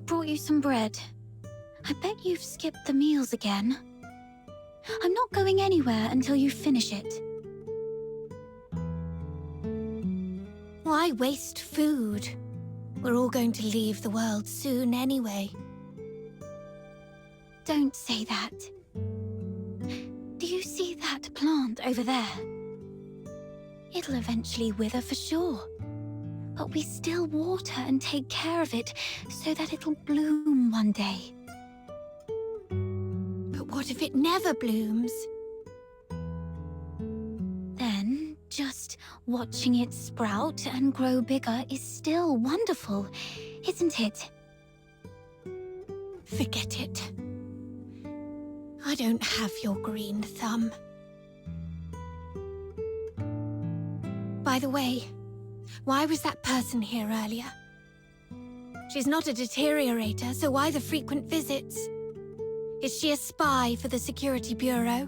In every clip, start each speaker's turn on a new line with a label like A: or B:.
A: brought you some bread. I bet you've skipped the meals again. I'm not going anywhere until you finish it. Why waste food? We're all going to leave the world soon anyway. Don't say that. Do you see that plant over there? It'll eventually wither for sure. But we still water and take care of it so that it'll bloom one day. But what if it never blooms? Then just watching it sprout and grow bigger is still wonderful, isn't it? Forget it. I don't have your green thumb. By the way, why was that person here earlier? She's not a deteriorator, so why the frequent visits? Is she a spy for the Security Bureau?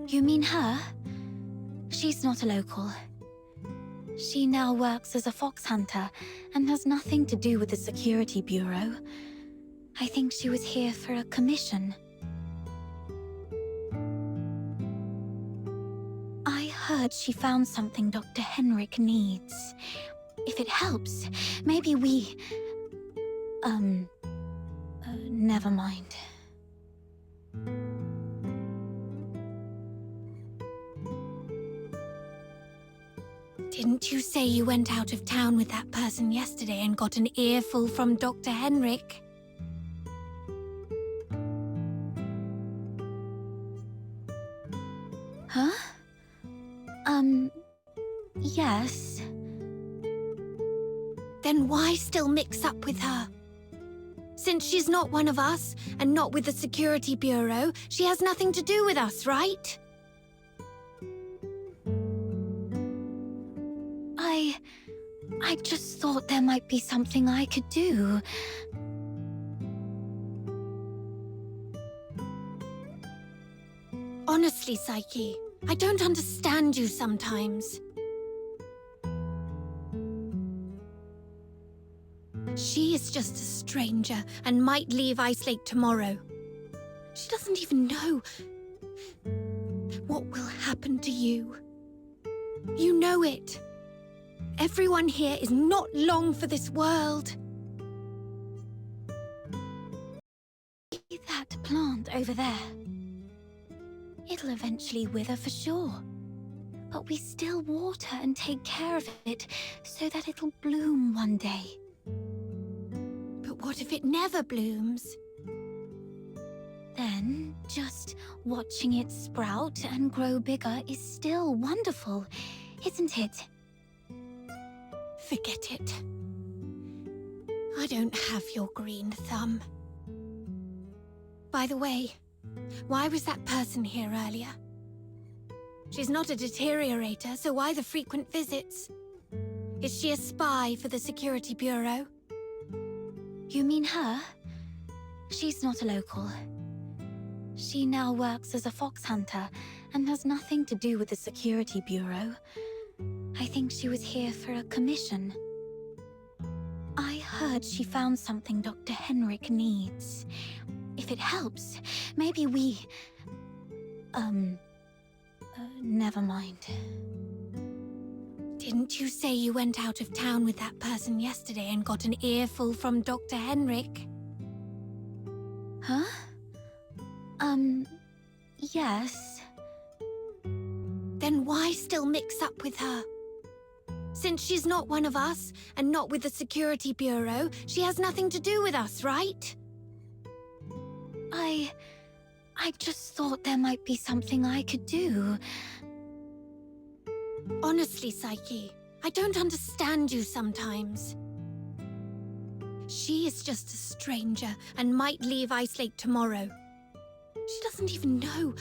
A: You mean her? She's not a local. She now works as a fox hunter and has nothing to do with the Security Bureau. I think she was here for a commission. I heard she found something Dr. Henrik needs. If it helps, maybe we... never mind. Didn't you say you went out of town with that person yesterday and got an earful from Dr. Henrik? Huh? Yes. Then why still mix up with her? Since she's not one of us, and not with the Security Bureau, she has nothing to do with us, right? I just thought there might be something I could do. Honestly, Psyche, I don't understand you sometimes. She is just a stranger and might leave Ice Lake tomorrow. She doesn't even know what will happen to you. You know it. Everyone here is not long for this world. See that plant over there? It'll eventually wither for sure. But we still water and take care of it so that it'll bloom one day. But what if it never blooms? Then just watching it sprout and grow bigger is still wonderful, isn't it? Forget it. I don't have your green thumb. By the way, why was that person here earlier? She's not a deteriorator, so why the frequent visits? Is she a spy for the Security Bureau? You mean her? She's not a local. She now works as a fox hunter and has nothing to do with the Security Bureau. I think she was here for a commission. I heard she found something Dr. Henrik needs. If it helps, maybe we... never mind. Didn't you say you went out of town with that person yesterday and got an earful from Dr. Henrik? Huh? Yes. Then why still mix up with her? Since she's not one of us, and not with the Security Bureau, she has nothing to do with us, right? I just thought there might be something I could do. Honestly, Psyche, I don't understand you sometimes. She is just a stranger and might leave Ice Lake tomorrow. She doesn't even know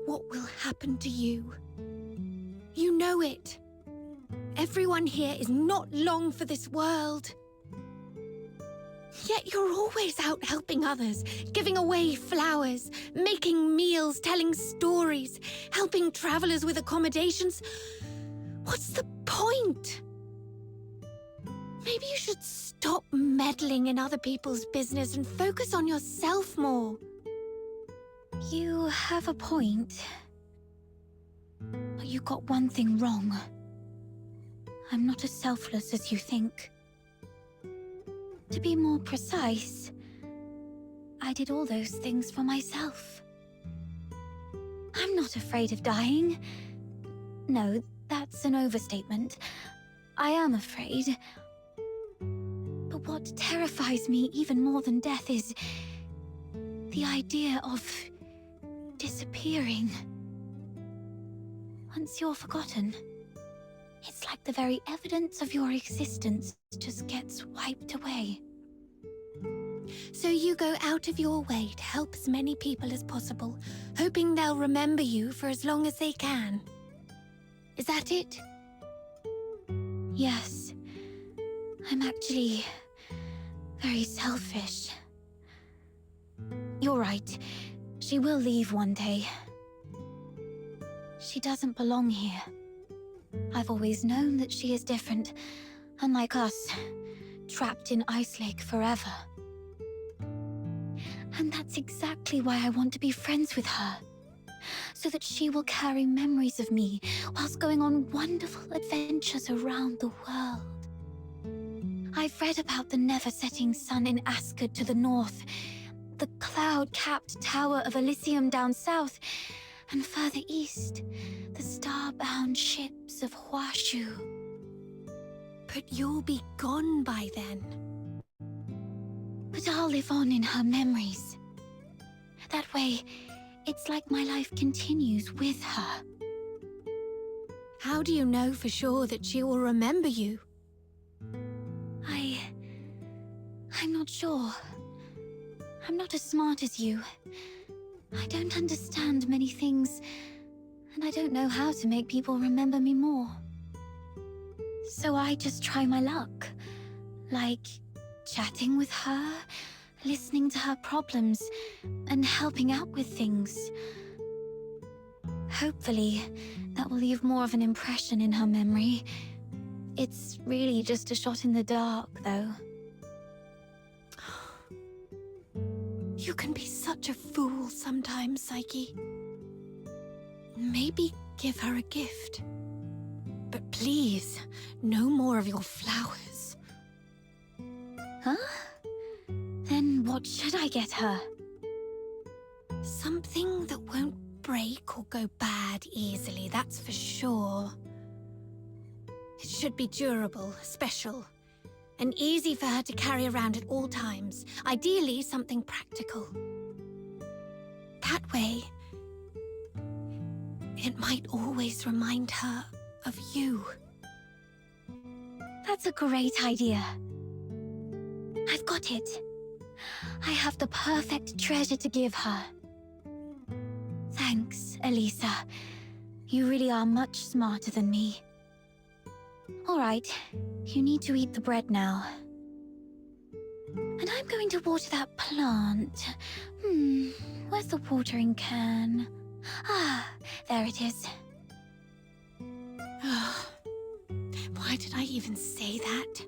A: what will happen to you. You know it. Everyone here is not long for this world. Yet you're always out helping others, giving away flowers, making meals, telling stories, helping travelers with accommodations. What's the point? Maybe you should stop meddling in other people's business and focus on yourself more.
B: You have a point. But you got one thing wrong. I'm not as selfless as you think. To be more precise, I did all those things for myself. I'm not afraid of dying. No, that's an overstatement. I am afraid. But what terrifies me even more than death is the idea of disappearing. Once you're forgotten, it's like the very evidence of your existence just gets wiped away.
A: So you go out of your way to help as many people as possible, hoping they'll remember you for as long as they can. Is that it?
B: Yes. I'm actually very selfish. You're right. She will leave one day. She doesn't belong here. I've always known that she is different, unlike us, trapped in Ice Lake forever. And that's exactly why I want to be friends with her, so that she will carry memories of me whilst going on wonderful adventures around the world. I've read about the never-setting sun in Asgard to the north, the cloud-capped Tower of Elysium down south, and further east, the star-bound ships of Huashu.
A: But you'll be gone by then.
B: But I'll live on in her memories. That way, it's like my life continues with her.
A: How do you know for sure that she will remember you?
B: I'm not sure. I'm not as smart as you. I don't understand many things, and I don't know how to make people remember me more. So I just try my luck. Like chatting with her, listening to her problems, and helping out with things. Hopefully, that will leave more of an impression in her memory. It's really just a shot in the dark, though.
A: You can be such a fool sometimes, Psyche. Maybe give her a gift. But please, no more of your flowers.
B: Huh? Then what should I get her?
A: Something that won't break or go bad easily, that's for sure. It should be durable, special, and easy for her to carry around at all times. Ideally, something practical. That way, it might always remind her of you.
B: That's a great idea. I've got it. I have the perfect treasure to give her. Thanks, Elisa. You really are much smarter than me. All right, you need to eat the bread now. And I'm going to water that plant. Where's the watering can? Ah, there it is.
A: Why did I even say that?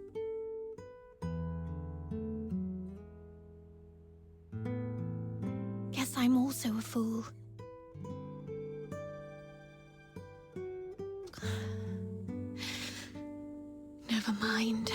A: Guess I'm also a fool. Never mind.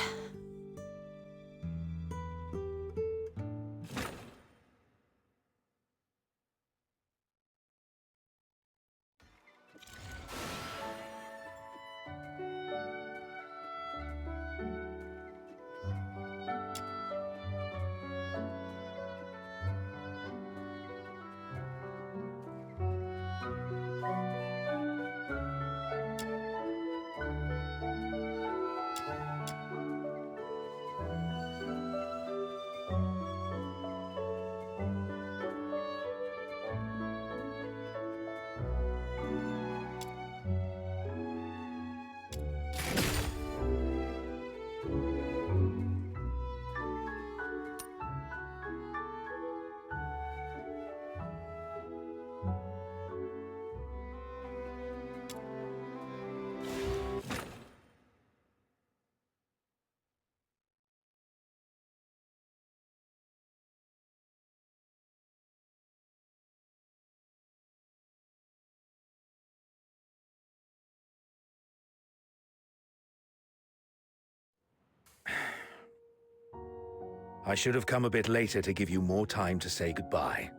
C: I should have come a bit later to give you more time to say goodbye.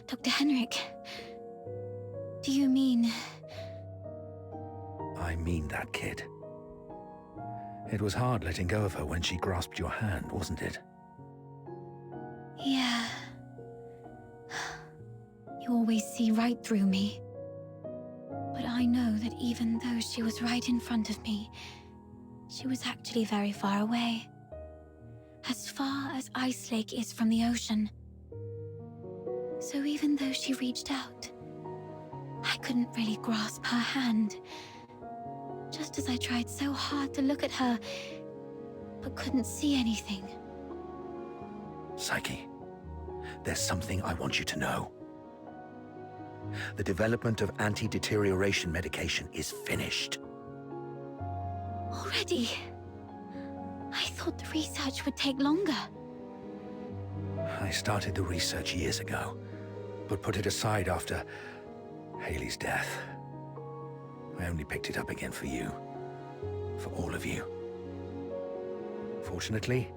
B: Dr. Henrik, do you mean...
C: I mean that, kid. It was hard letting go of her when she grasped your hand, wasn't it?
B: Yeah. You always see right through me. But I know that even though she was right in front of me, she was actually very far away. As far as Ice Lake is from the ocean. So even though she reached out, I couldn't really grasp her hand. Just as I tried so hard to look at her, but couldn't see anything.
C: Psyche, there's something I want you to know. The development of anti-deterioration medication is finished.
B: Already? I thought the research would take longer.
C: I started the research years ago, but put it aside after Haley's death. I only picked it up again for you. For all of you. Fortunately,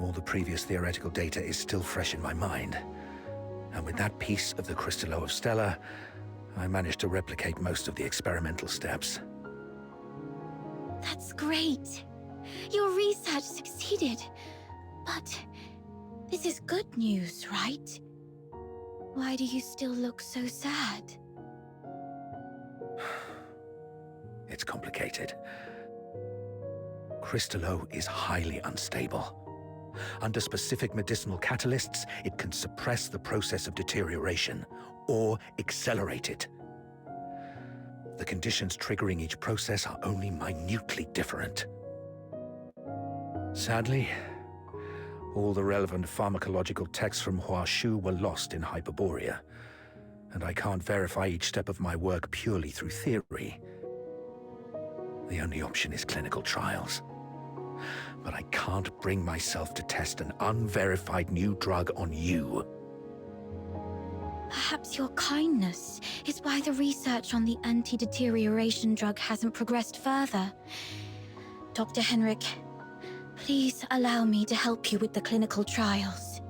C: all the previous theoretical data is still fresh in my mind. And with that piece of the Crystallo of Stella, I managed to replicate most of the experimental steps.
B: That's great. Your research succeeded. But this is good news, right? Why do you still look so sad?
C: It's complicated. Crystallo is highly unstable. Under specific medicinal catalysts, it can suppress the process of deterioration, or accelerate it. The conditions triggering each process are only minutely different. Sadly, all the relevant pharmacological texts from Huashu were lost in Hyperborea, and I can't verify each step of my work purely through theory. The only option is clinical trials. But I can't bring myself to test an unverified new drug on you.
B: Perhaps your kindness is why the research on the anti-deterioration drug hasn't progressed further. Dr. Henrik, please allow me to help you with the clinical trials.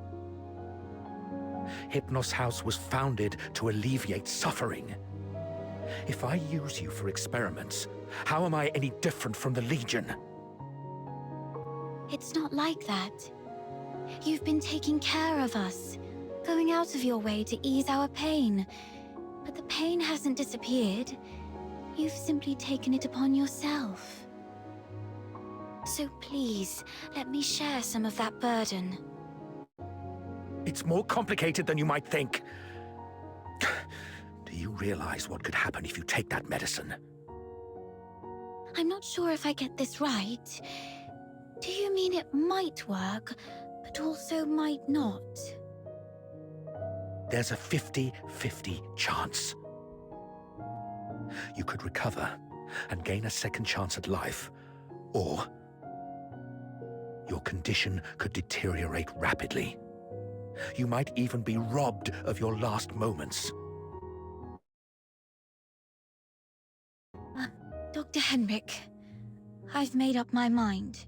C: Hypnos House was founded to alleviate suffering. If I use you for experiments, how am I any different from the Legion?
B: It's not like that. You've been taking care of us, going out of your way to ease our pain. But the pain hasn't disappeared. You've simply taken it upon yourself. So please, let me share some of that burden.
C: It's more complicated than you might think. Do you realize what could happen if you take that medicine?
B: I'm not sure if I get this right. Do you mean it might work, but also might not?
C: There's a 50-50 chance. You could recover and gain a second chance at life, or your condition could deteriorate rapidly. You might even be robbed of your last moments.
B: Dr. Henrik, I've made up my mind.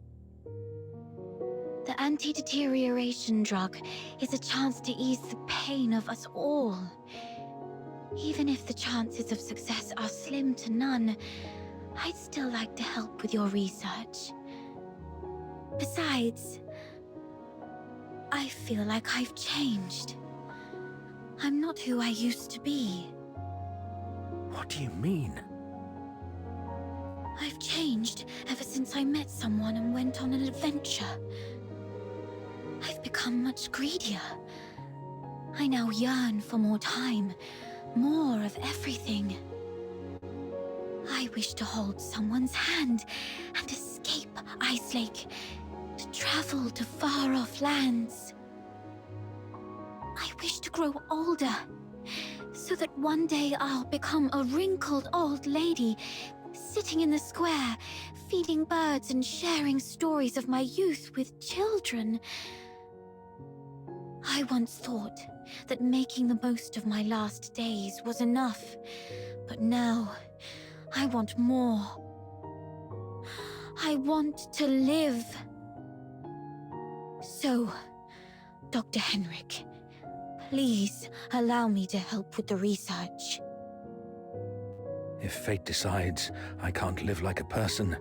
B: The anti-deterioration drug is a chance to ease the pain of us all. Even if the chances of success are slim to none, I'd still like to help with your research. Besides, I feel like I've changed. I'm not who I used to be.
C: What do you mean?
B: I've changed ever since I met someone and went on an adventure. I've become much greedier. I now yearn for more time, more of everything. I wish to hold someone's hand and escape Ice Lake, to travel to far-off lands. I wish to grow older, so that one day I'll become a wrinkled old lady, sitting in the square, feeding birds and sharing stories of my youth with children. I once thought that making the most of my last days was enough, but now I want more. I want to live. So, Dr. Henrik, please allow me to help with the research.
C: If fate decides I can't live like a person,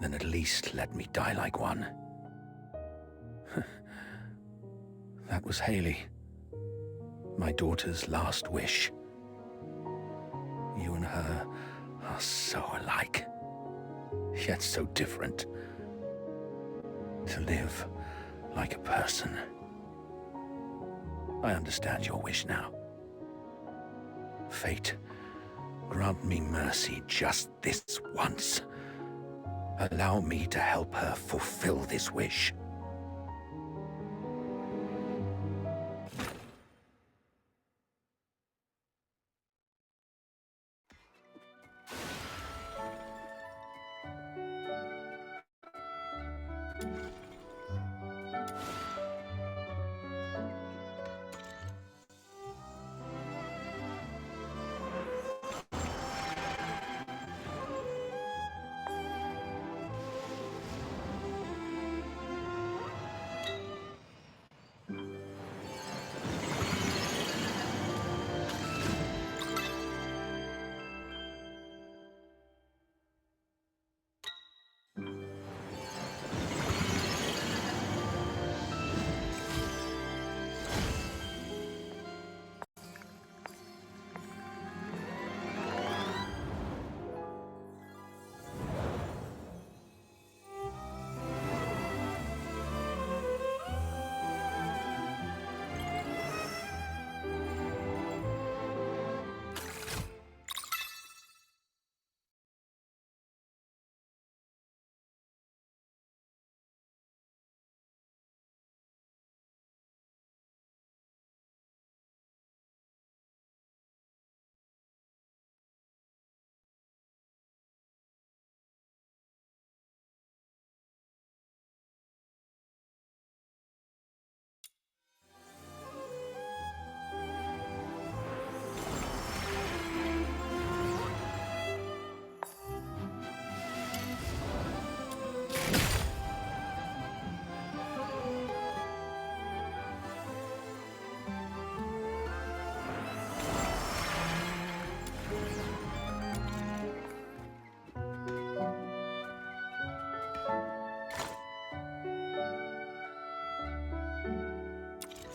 C: then at least let me die like one. That was Haley, my daughter's last wish. You and her are so alike, yet so different. To live like a person. I understand your wish now. Fate, grant me mercy just this once. Allow me to help her fulfill this wish.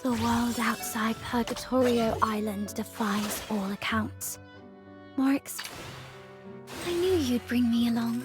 B: The world outside Purgatorio Island defies all accounts. Morix, I knew you'd bring me along.